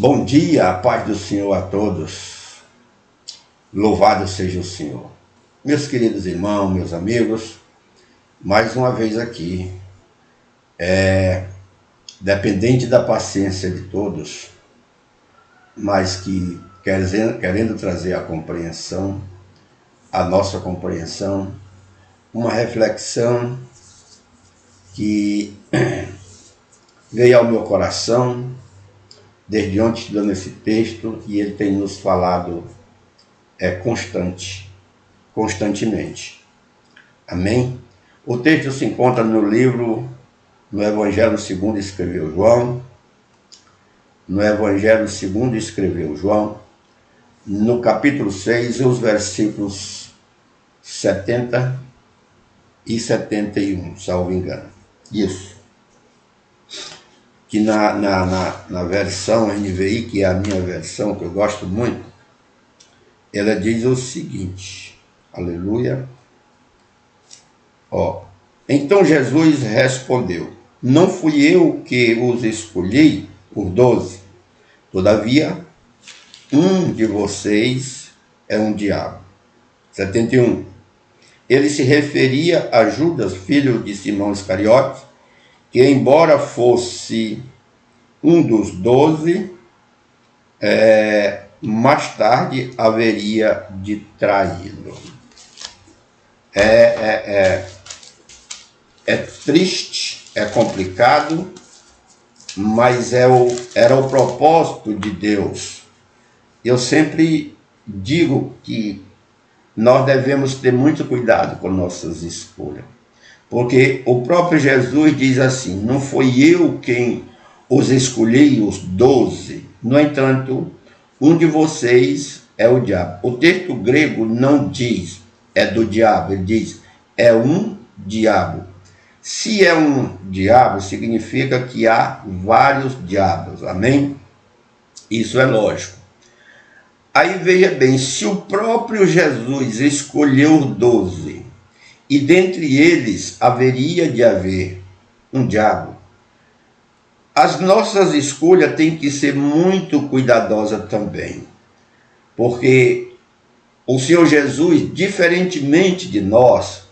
Bom dia, a paz do Senhor a todos. Louvado seja o Senhor. Meus queridos irmãos, meus amigos, mais uma vez aqui, dependente da paciência de todos, mas que querendo trazer a compreensão, a nossa compreensão, uma reflexão que veio ao meu coração desde ontem estudando esse texto, e ele tem nos falado constantemente. Amém? O texto se encontra no livro, no Evangelho segundo escreveu João, no capítulo 6, os versículos 70 e 71, salvo engano. Isso. Que na versão NVI, que é a minha versão, que eu gosto muito, ela diz o seguinte, aleluia. Então Jesus respondeu: não fui eu que os escolhi, os 12, todavia um de vocês é um diabo. 71. Ele se referia a Judas, filho de Simão Iscariotes, que embora fosse um dos 12, mais tarde haveria de traí-lo. É triste, é complicado, mas era o propósito de Deus. Eu sempre digo que nós devemos ter muito cuidado com nossas escolhas, porque o próprio Jesus diz assim: não foi eu quem os escolhi, os 12, no entanto, um de vocês é o diabo. O texto grego não diz é do diabo, ele diz é um diabo. Se é um diabo, significa que há vários diabos, amém? Isso é lógico. Aí veja bem, se o próprio Jesus escolheu os 12, e dentre eles haveria de haver um diabo, as nossas escolhas têm que ser muito cuidadosas também, porque o Senhor Jesus, diferentemente de nós,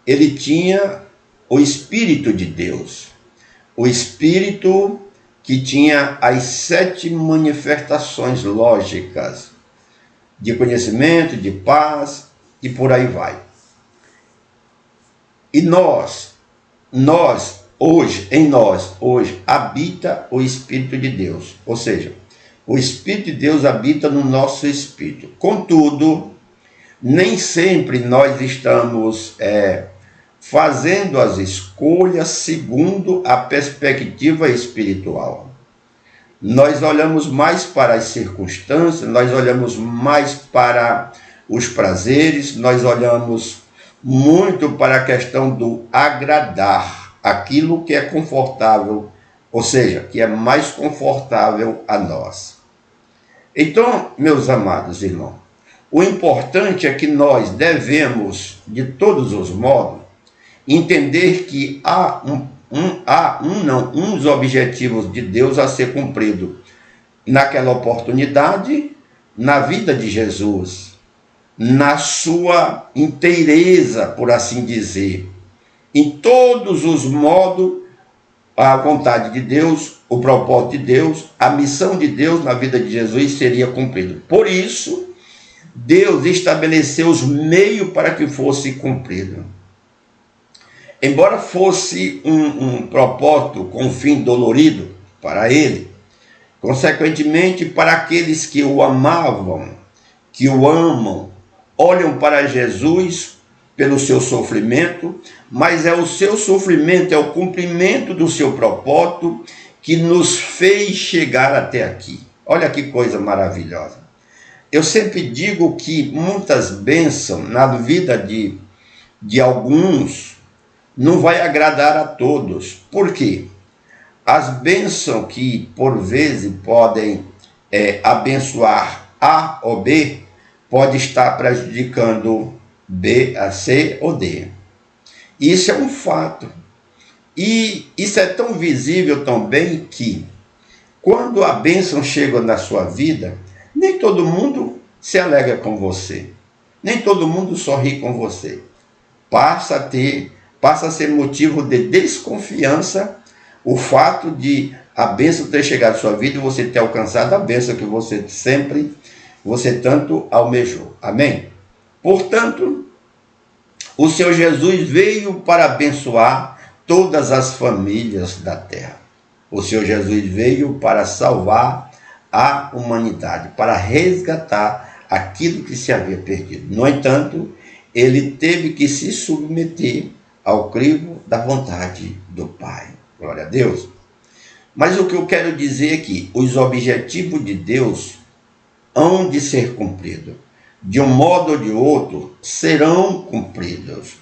ele tinha o Espírito de Deus, o Espírito que tinha as 7 manifestações lógicas de conhecimento, de paz e por aí vai. E hoje habita o Espírito de Deus, ou seja, o Espírito de Deus habita no nosso espírito. Contudo, nem sempre nós estamos fazendo as escolhas segundo a perspectiva espiritual. Nós olhamos mais para as circunstâncias, nós olhamos mais para os prazeres, nós olhamos muito para a questão do agradar, aquilo que é confortável, ou seja, que é mais confortável a nós. Então, meus amados irmãos, o importante é que nós devemos, de todos os modos, entender que há uns objetivos de Deus a ser cumprido naquela oportunidade, na vida de Jesus, na sua inteireza, por assim dizer. Em todos os modos, a vontade de Deus, o propósito de Deus, a missão de Deus na vida de Jesus seria cumprida. Por isso, Deus estabeleceu os meios para que fosse cumprido. Embora fosse um propósito com fim dolorido para ele, consequentemente, para aqueles que o amavam, que o amam, olham para Jesus pelo seu sofrimento, mas é o seu sofrimento, é o cumprimento do seu propósito que nos fez chegar até aqui. Olha que coisa maravilhosa. Eu sempre digo que muitas bênçãos na vida de alguns não vai agradar a todos. Por quê? As bênçãos que por vezes podem abençoar A ou B, pode estar prejudicando B, a C ou D. Isso é um fato. E isso é tão visível também que Quando a bênção chega na sua vida, nem todo mundo se alegra com você. Nem todo mundo sorri com você. Passa a ser motivo de desconfiança o fato de a bênção ter chegado à sua vida e você ter alcançado a bênção que você tanto almejou. Amém? Portanto, o Senhor Jesus veio para abençoar todas as famílias da terra. O Senhor Jesus veio para salvar a humanidade, para resgatar aquilo que se havia perdido. No entanto, ele teve que se submeter ao crivo da vontade do Pai. Glória a Deus. Mas o que eu quero dizer é que os objetivos de Deus hão de ser cumpridos. De um modo ou de outro, serão cumpridos.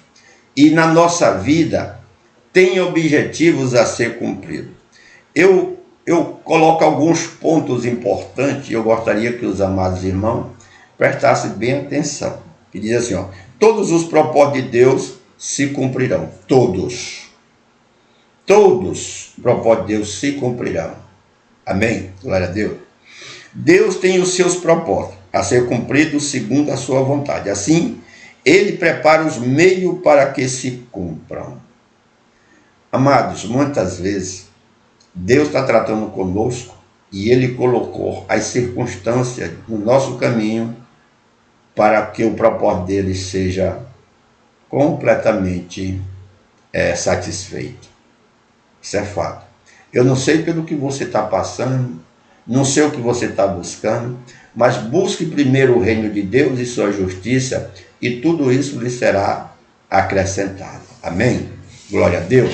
E na nossa vida, tem objetivos a ser cumpridos. Eu coloco alguns pontos importantes e eu gostaria que os amados irmãos prestassem bem atenção. Que diz assim, ó, todos os propósitos de Deus se cumprirão. Todos os propósitos de Deus se cumprirão. Amém? Glória a Deus. Deus tem os seus propósitos a ser cumpridos segundo a sua vontade. Assim, ele prepara os meios para que se cumpram. Amados, muitas vezes, Deus está tratando conosco e ele colocou as circunstâncias no nosso caminho para que o propósito dele seja completamente satisfeito. Isso é fato. Eu não sei pelo que você está passando, não sei o que você está buscando, mas busque primeiro o reino de Deus e sua justiça, e tudo isso lhe será acrescentado. Amém? Glória a Deus.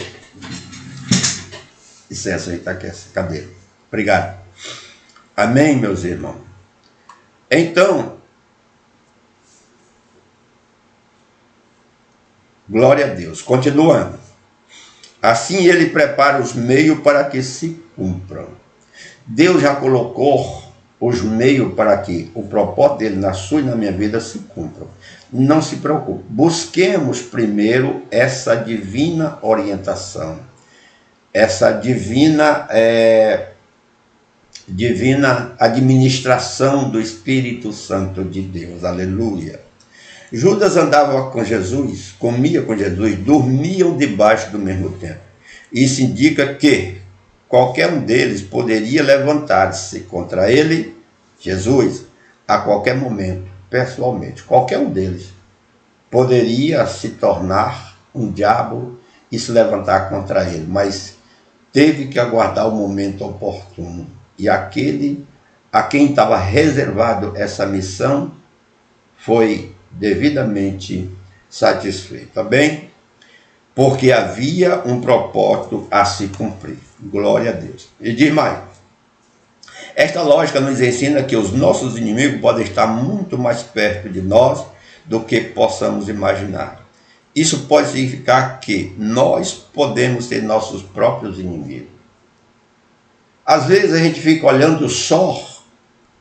Licença, aí está aqui essa cadeira. Obrigado. Amém, meus irmãos. Então, glória a Deus. Continuando. Assim ele prepara os meios para que se cumpram. Deus já colocou os meios para que o propósito dele na sua e na minha vida se cumpram. Não se preocupe. Busquemos primeiro essa divina orientação. Essa divina administração do Espírito Santo de Deus. Aleluia. Judas andava com Jesus, comia com Jesus, dormiam debaixo do mesmo teto. Isso indica que qualquer um deles poderia levantar-se contra ele, Jesus, a qualquer momento, pessoalmente. Qualquer um deles poderia se tornar um diabo e se levantar contra ele, mas teve que aguardar o momento oportuno. E aquele a quem estava reservado essa missão foi devidamente satisfeito, tá bem? Porque havia um propósito a se cumprir. Glória a Deus. E diz mais, esta lógica nos ensina que os nossos inimigos podem estar muito mais perto de nós do que possamos imaginar. Isso pode significar que nós podemos ser nossos próprios inimigos. Às vezes a gente fica olhando só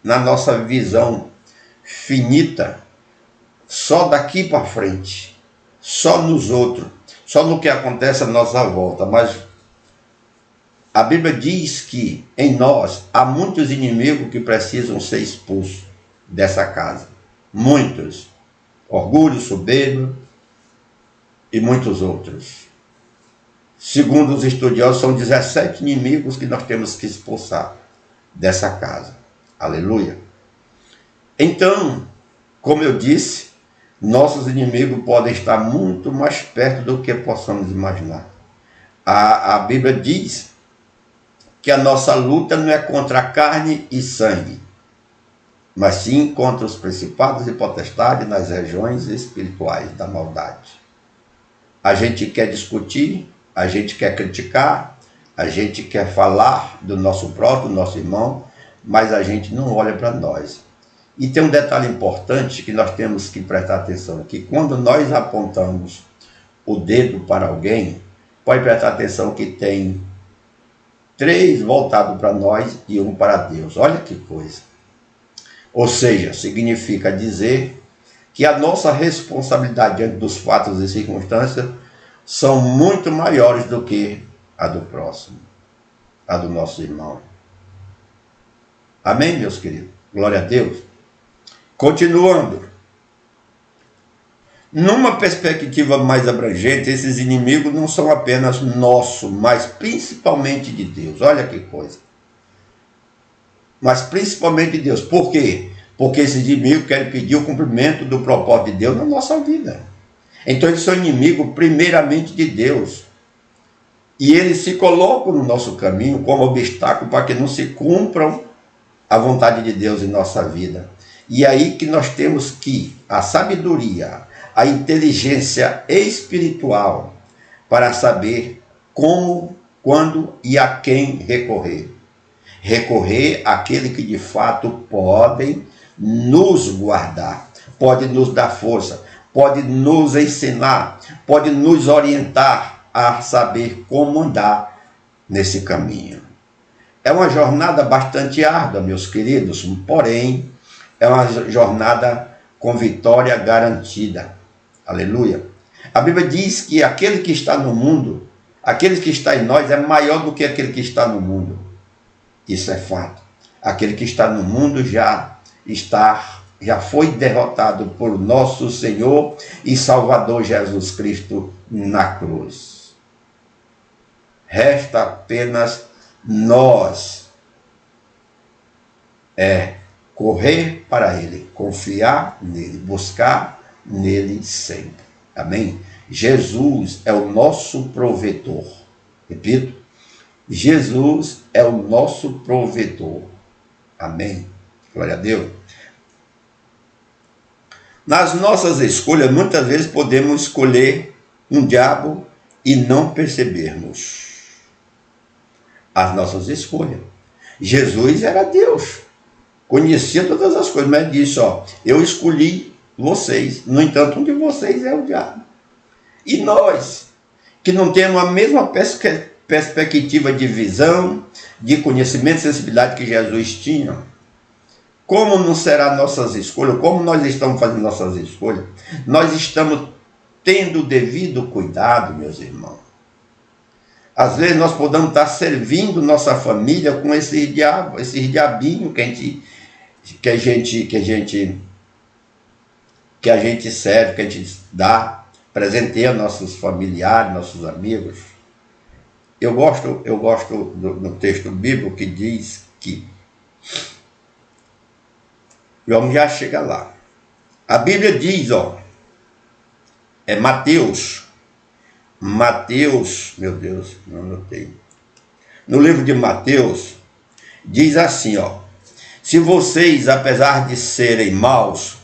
na nossa visão finita, só daqui para frente, só nos outros, só no que acontece à nossa volta. Mas a Bíblia diz que em nós há muitos inimigos que precisam ser expulsos dessa casa. Muitos. Orgulho, soberba e muitos outros. Segundo os estudiosos, são 17 inimigos que nós temos que expulsar dessa casa. Aleluia. Então, como eu disse, nossos inimigos podem estar muito mais perto do que possamos imaginar. A Bíblia diz que a nossa luta não é contra a carne e sangue, mas sim contra os principados e potestades nas regiões espirituais da maldade. A gente quer discutir, a gente quer criticar, a gente quer falar do nosso próprio, do nosso irmão, mas a gente não olha para nós. E tem um detalhe importante que nós temos que prestar atenção, que quando nós apontamos o dedo para alguém, pode prestar atenção que tem 3 voltados para nós e 1 para Deus. Olha que coisa. Ou seja, significa dizer que a nossa responsabilidade diante dos fatos e circunstâncias são muito maiores do que a do próximo, a do nosso irmão. Amém, meus queridos? Glória a Deus. Continuando. Numa perspectiva mais abrangente, esses inimigos não são apenas nossos, mas principalmente de Deus. Olha que coisa. Mas principalmente de Deus. Por quê? Porque esses inimigos querem pedir o cumprimento do propósito de Deus na nossa vida. Então eles são inimigos primeiramente de Deus. E eles se colocam no nosso caminho como obstáculo para que não se cumpram a vontade de Deus em nossa vida. E aí que nós temos que a sabedoria, a inteligência espiritual para saber como, quando e a quem recorrer. Recorrer àquele que de fato podem nos guardar, pode nos dar força, pode nos ensinar, pode nos orientar a saber como andar nesse caminho. É uma jornada bastante árdua, meus queridos, porém, é uma jornada com vitória garantida. Aleluia. A Bíblia diz que aquele que está no mundo, aquele que está em nós, é maior do que aquele que está no mundo. Isso é fato. Aquele que está no mundo já foi derrotado por nosso Senhor e Salvador Jesus Cristo na cruz. Resta apenas nós correr para Ele, confiar nele, buscar nele sempre. Amém? Jesus é o nosso provedor. Repito, Jesus é o nosso provedor. Amém? Glória a Deus. Nas nossas escolhas, muitas vezes podemos escolher um diabo e não percebermos as nossas escolhas. Jesus era Deus, conhecia todas as coisas, mas disse, eu escolhi vocês, no entanto, um de vocês é o diabo. E nós, que não temos a mesma perspectiva de visão, de conhecimento e sensibilidade que Jesus tinha, como não será nossas escolhas? Como nós estamos fazendo nossas escolhas? Nós estamos tendo o devido cuidado, meus irmãos. Às vezes nós podemos estar servindo nossa família com esses diabinhos que a gente serve, que a gente dá, presenteia nossos familiares, nossos amigos. Eu gosto do texto bíblico que diz que, vamos já chegar lá. A Bíblia diz, Mateus, meu Deus, não anotei. No livro de Mateus, diz assim, se vocês, apesar de serem maus,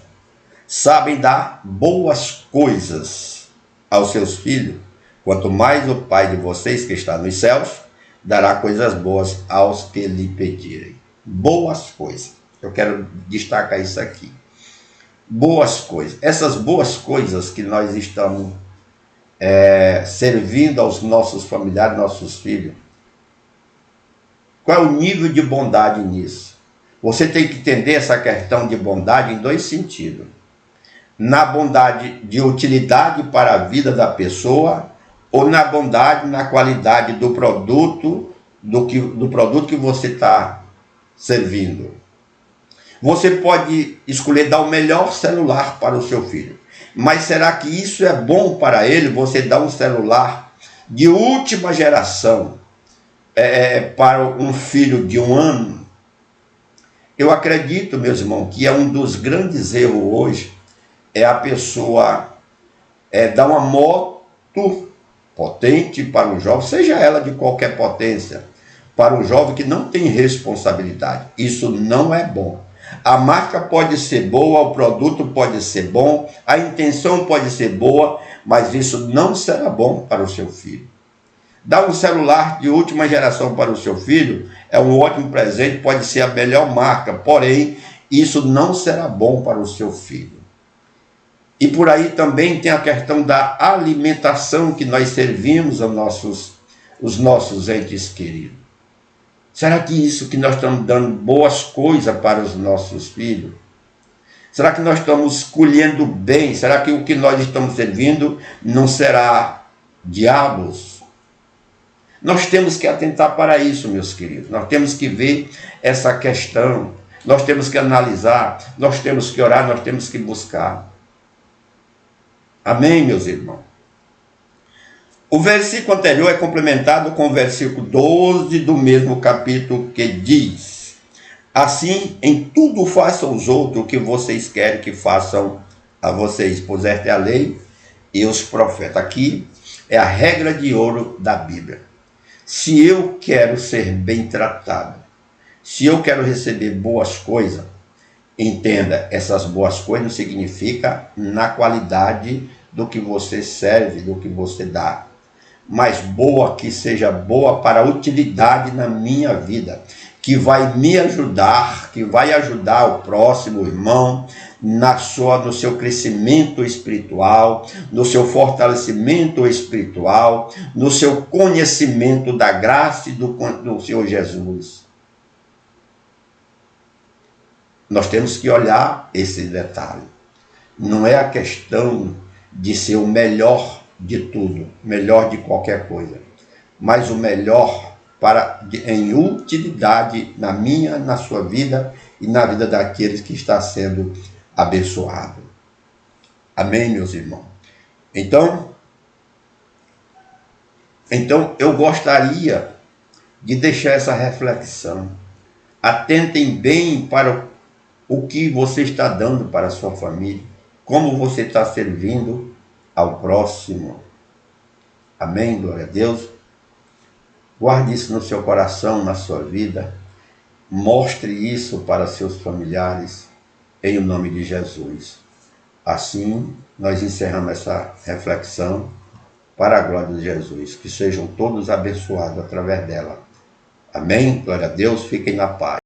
sabem dar boas coisas aos seus filhos, quanto mais o Pai de vocês que está nos céus, dará coisas boas aos que lhe pedirem. Boas coisas. Eu quero destacar isso aqui. Boas coisas. Essas boas coisas que nós estamos servindo aos nossos familiares, nossos filhos. Qual é o nível de bondade nisso? Você tem que entender essa questão de bondade em dois sentidos. Na bondade de utilidade para a vida da pessoa, ou na bondade, na qualidade do produto, do produto que você está servindo. Você pode escolher dar o melhor celular para o seu filho. Mas será que isso é bom para ele, você dar um celular de última geração para um filho de 1 ano? Eu acredito, meus irmãos, que é um dos grandes erros hoje, a pessoa dar uma moto potente para um jovem, seja ela de qualquer potência, para um jovem que não tem responsabilidade. Isso não é bom. A marca pode ser boa, o produto pode ser bom, a intenção pode ser boa, mas isso não será bom para o seu filho. Dar um celular de última geração para o seu filho é um ótimo presente, pode ser a melhor marca, porém, isso não será bom para o seu filho. E por aí também tem a questão da alimentação que nós servimos os nossos entes queridos. Será que isso que nós estamos dando boas coisas para os nossos filhos? Será que nós estamos escolhendo bem? Será que o que nós estamos servindo não será diabos? Nós temos que atentar para isso, meus queridos. Nós temos que ver essa questão. Nós temos que analisar. Nós temos que orar. Nós temos que buscar. Amém, meus irmãos? O versículo anterior é complementado com o versículo 12 do mesmo capítulo, que diz: assim, em tudo façam os outros o que vocês querem que façam a vocês, pois esta é a lei e os profetas. Aqui é a regra de ouro da Bíblia. Se eu quero ser bem tratado, se eu quero receber boas coisas, entenda, essas boas coisas não significa na qualidade do que você serve, do que você dá, mas boa, que seja boa para utilidade na minha vida, que vai me ajudar, que vai ajudar o próximo irmão no seu crescimento espiritual, no seu fortalecimento espiritual, no seu conhecimento da graça e do Senhor Jesus. Nós temos que olhar esse detalhe. Não é a questão de ser o melhor de tudo, melhor de qualquer coisa, mas o melhor em utilidade na minha, na sua vida e na vida daqueles que está sendo abençoado. Amém, meus irmãos? Então eu gostaria de deixar essa reflexão. Atentem bem para o que você está dando para a sua família, como você está servindo ao próximo. Amém, glória a Deus. Guarde isso no seu coração, na sua vida. Mostre isso para seus familiares, em o nome de Jesus. Assim, nós encerramos essa reflexão para a glória de Jesus. Que sejam todos abençoados através dela. Amém? Glória a Deus. Fiquem na paz.